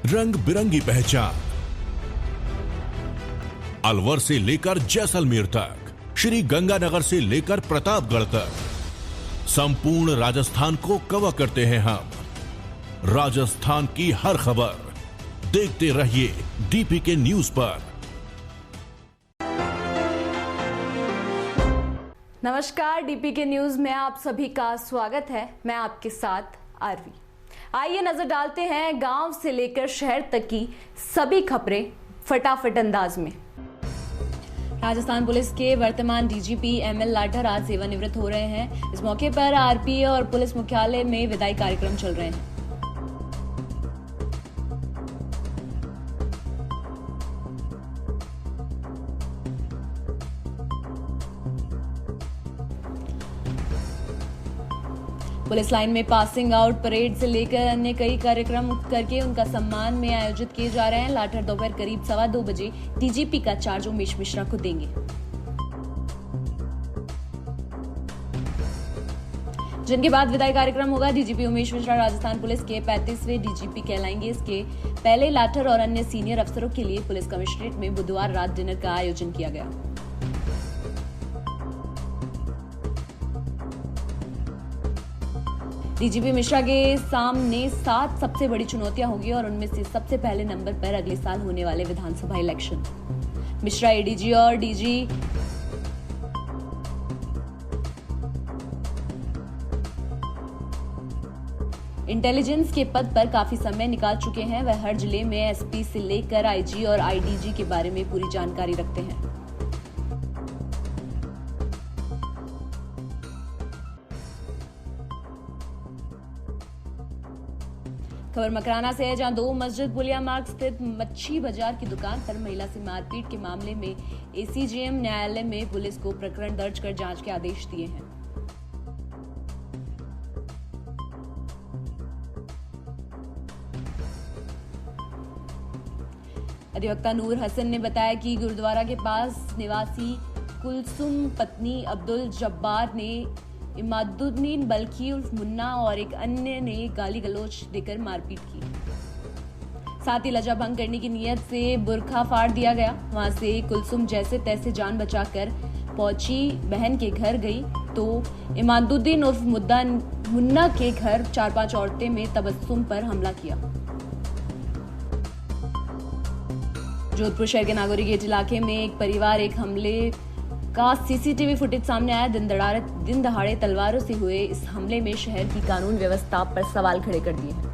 रंग बिरंगी पहचान। अलवर से लेकर जैसलमेर तक, श्री गंगानगर से लेकर प्रतापगढ़ तक, संपूर्ण राजस्थान को कवर करते हैं हम। राजस्थान की हर खबर देखते रहिए डीपीके न्यूज पर। नमस्कार, डीपीके न्यूज में आप सभी का स्वागत है। मैं आपके साथ आरवी। आइए नजर डालते हैं गांव से लेकर शहर तक की सभी खबरें फटाफट अंदाज में। राजस्थान पुलिस के वर्तमान डीजीपी एमएल लाठर आज सेवानिवृत्त हो रहे हैं। इस मौके पर आरपीए और पुलिस मुख्यालय में विदाई कार्यक्रम चल रहे हैं। पुलिस लाइन में पासिंग आउट परेड से लेकर अन्य कई कार्यक्रम करके उनका सम्मान में आयोजित किए जा रहे हैं। लाठर दोपहर करीब 2:15 बजे डीजीपी का चार्ज उमेश मिश्रा को देंगे, जिनके बाद विदाई कार्यक्रम होगा। डीजीपी उमेश मिश्रा राजस्थान पुलिस के 35वें डीजीपी कहलाएंगे। इसके पहले लाठर और अन्य सीनियर अफसरों के लिए पुलिस कमिश्नरेट में बुधवार रात डिनर का आयोजन किया गया। डीजीपी मिश्रा के सामने 7 सबसे बड़ी चुनौतियां होगी और उनमें से सबसे पहले नंबर पर अगले साल होने वाले विधानसभा इलेक्शन। मिश्रा एडीजी और डीजी इंटेलिजेंस के पद पर काफी समय निकाल चुके हैं। वह हर जिले में एसपी से लेकर आईजी और आईडीजी के बारे में पूरी जानकारी रखते हैं। खबर मकराना से है, जहां 2 मस्जिद पुलिया मार्ग स्थित मच्छी बाजार की दुकान पर महिला से मारपीट के मामले में एसीजेएम न्यायालय में पुलिस को प्रकरण दर्ज कर जांच के आदेश दिए हैं। अधिवक्ता नूर हसन ने बताया कि गुरुद्वारा के पास निवासी कुलसुम पत्नी अब्दुल जब्बार ने इमादुद्दीन बल्खी उर्फ मुन्ना और एक अन्य ने गाली गलौज देकर मारपीट की। साथ ही लजा भंग करने की नियत से बुरखा फाड़ दिया गया। वहां से कुलसुम जैसे तैसे जान बचाकर पहुंची बहन के घर गई तो इमादुद्दीन उर्फ मुन्ना के घर 4-5 औरतें में तबस्सुम पर हमला किया। जोधपुर शहर के नागौरी गेट इलाके में एक परिवार एक हमले का सीसीटीवी फुटेज सामने आया। दिन दहाड़े तलवारों से हुए इस हमले में शहर की कानून व्यवस्था पर सवाल खड़े कर दिए हैं।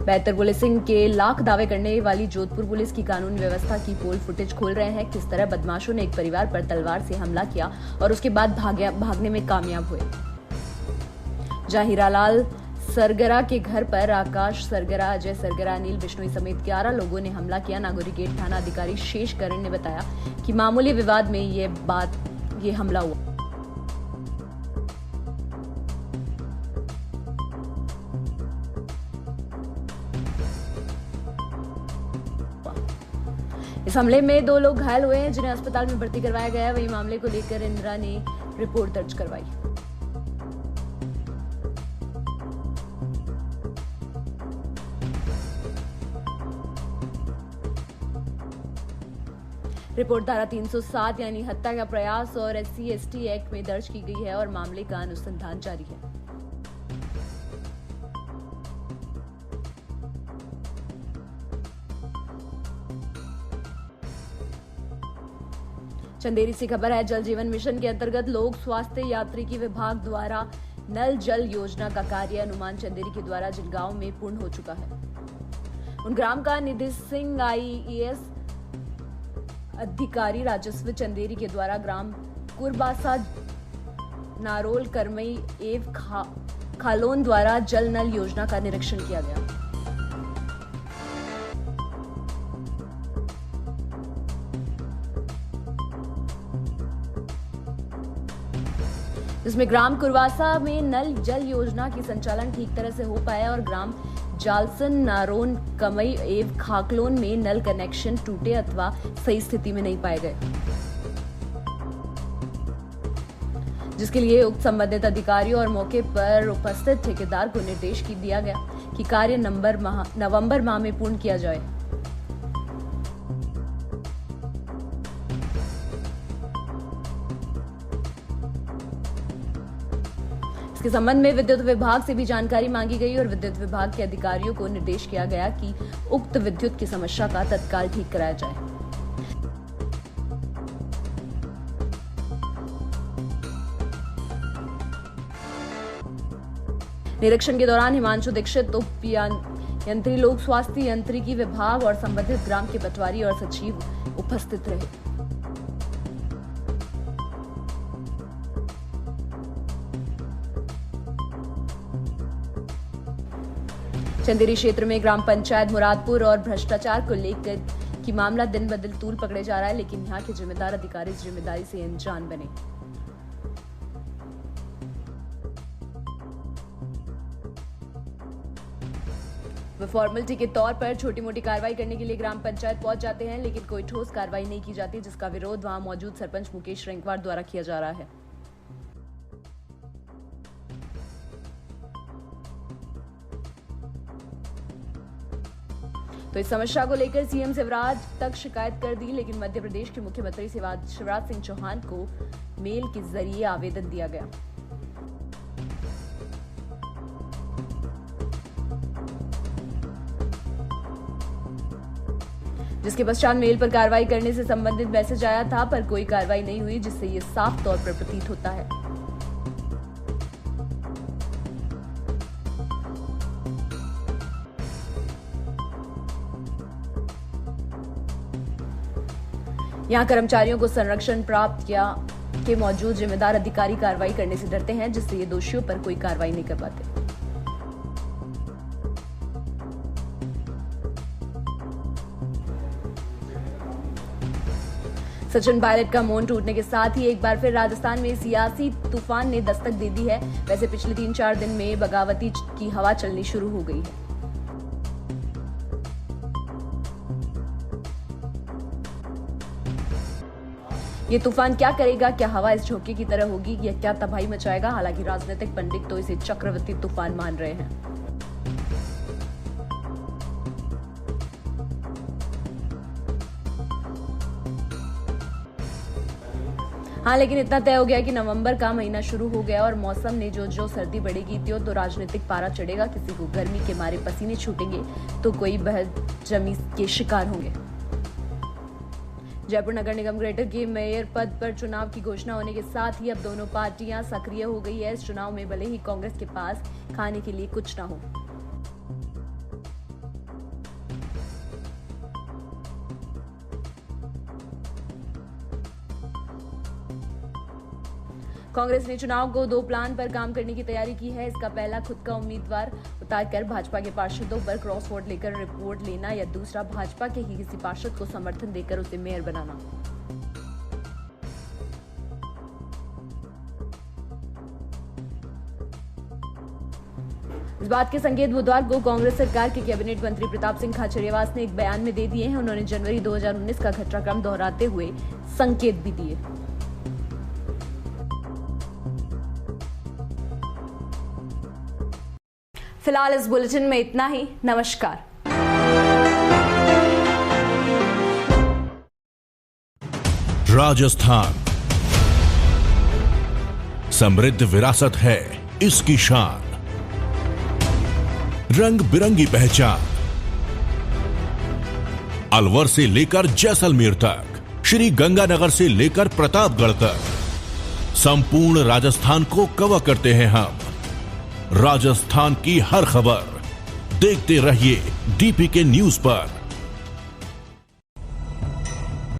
बेहतर पुलिसिंग के लाख दावे करने वाली जोधपुर पुलिस की कानून व्यवस्था की पोल फुटेज खोल रहे हैं। किस तरह बदमाशों ने एक परिवार पर तलवार से हमला किया और उसके बाद भागने में कामयाब हुए। जहां हीरालाल सरगरा के घर पर आकाश सरगरा, अजय सरगरा, अनिल बिश्नोई समेत 11 लोगों ने हमला किया। नागौरी गेट थाना अधिकारी शेष करण ने बताया कि मामूली विवाद में ये हमला हुआ। इस हमले में 2 लोग घायल हुए हैं, जिन्हें अस्पताल में भर्ती करवाया गया है। वहीं मामले को लेकर इंदिरा ने रिपोर्ट दर्ज करवाई। रिपोर्ट धारा 307 यानी हत्या का प्रयास और SC/ST एक्ट में दर्ज की गई है और मामले का अनुसंधान जारी है। चंदेरी से खबर है, जल जीवन मिशन के अंतर्गत लोक स्वास्थ्य यात्रिकी विभाग द्वारा नल जल योजना का कार्य अनुमान चंदेरी के द्वारा जिन गांव में पूर्ण हो चुका है, उन ग्राम का निधि सिंह IES अधिकारी राजस्व चंदेरी के द्वारा ग्राम कुरबासा, नारोल, करमई एवं खालोन द्वारा जल नल योजना का निरीक्षण किया गया। जिसमें ग्राम कुरवासा में नल जल योजना की संचालन ठीक तरह से हो पाया और ग्राम जालसन, नारोन, कमई एवं खाकलोन में नल कनेक्शन टूटे अथवा सही स्थिति में नहीं पाए गए। जिसके लिए उक्त संबंधित अधिकारियों और मौके पर उपस्थित ठेकेदार को निर्देश दिया गया कि कार्य नवंबर माह में पूर्ण किया जाए। इसके संबंध में विद्युत विभाग से भी जानकारी मांगी गई और विद्युत विभाग के अधिकारियों को निर्देश किया गया कि उक्त विद्युत की समस्या का तत्काल ठीक कराया जाए। निरीक्षण के दौरान हिमांशु दीक्षित उप यंत्री लोक स्वास्थ्य यांत्रिकी विभाग और संबंधित ग्राम के पटवारी और सचिव उपस्थित रहे। चंदेरी क्षेत्र में ग्राम पंचायत मुरादपुर और भ्रष्टाचार को लेकर कि मामला दिन ब दिन तूल पकड़े जा रहा है, लेकिन यहाँ के जिम्मेदार अधिकारी इस जिम्मेदारी से अनजान बने। वे फॉर्मेलिटी के तौर पर छोटी मोटी कार्रवाई करने के लिए ग्राम पंचायत पहुंच जाते हैं, लेकिन कोई ठोस कार्रवाई नहीं की जाती, जिसका विरोध वहां मौजूद सरपंच मुकेश रेंकवार द्वारा किया जा रहा है। तो इस समस्या को लेकर सीएम शिवराज तक शिकायत कर दी, लेकिन मध्य प्रदेश के मुख्यमंत्री शिवराज सिंह चौहान को मेल के जरिए आवेदन दिया गया। जिसके पश्चात मेल पर कार्रवाई करने से संबंधित मैसेज आया था, पर कोई कार्रवाई नहीं हुई, जिससे ये साफ तौर पर प्रतीत होता है यहाँ कर्मचारियों को संरक्षण प्राप्त या के मौजूद जिम्मेदार अधिकारी कार्रवाई करने से डरते हैं, जिससे ये दोषियों पर कोई कार्रवाई नहीं कर पाते। सचिन पायलट का मौन टूटने के साथ ही एक बार फिर राजस्थान में सियासी तूफान ने दस्तक दे दी है। वैसे पिछले 3-4 दिन में बगावती की हवा चलनी शुरू हो गई है। ये तूफान क्या करेगा, क्या हवा इस झोंके की तरह होगी, या क्या तबाही मचाएगा? हालांकि राजनीतिक पंडित तो इसे चक्रवर्ती तूफान मान रहे हैं। हाँ, लेकिन इतना तय हो गया कि नवंबर का महीना शुरू हो गया और मौसम ने जो सर्दी बढ़ेगी तो राजनीतिक पारा चढ़ेगा। किसी को गर्मी के मारे पसीने छूटेंगे तो कोई बदहजमी के शिकार होंगे। जयपुर नगर निगम ग्रेटर के मेयर पद पर चुनाव की घोषणा होने के साथ ही अब दोनों पार्टियां सक्रिय हो गई है। इस चुनाव में भले ही कांग्रेस के पास खाने के लिए कुछ ना हो, कांग्रेस ने चुनाव को 2 प्लान पर काम करने की तैयारी की है। इसका पहला, खुद का उम्मीदवार उतारकर भाजपा के पार्षदों पर क्रॉस वोट लेकर रिपोर्ट लेना, या दूसरा, भाजपा के ही किसी पार्षद को समर्थन देकर उसे मेयर बनाना। इस बात के संकेत बुधवार को कांग्रेस सरकार के कैबिनेट मंत्री प्रताप सिंह खाचरियावास ने एक बयान में दे दिए हैं। उन्होंने जनवरी 2019 का घटनाक्रम दोहराते हुए संकेत भी दिए। फिलहाल इस बुलेटिन में इतना ही। नमस्कार। राजस्थान समृद्ध विरासत है इसकी शान, रंग बिरंगी पहचान। अलवर से लेकर जैसलमेर तक, श्री गंगानगर से लेकर प्रतापगढ़ तक, संपूर्ण राजस्थान को कवर करते हैं हम। राजस्थान की हर खबर देखते रहिए डीपीके न्यूज पर।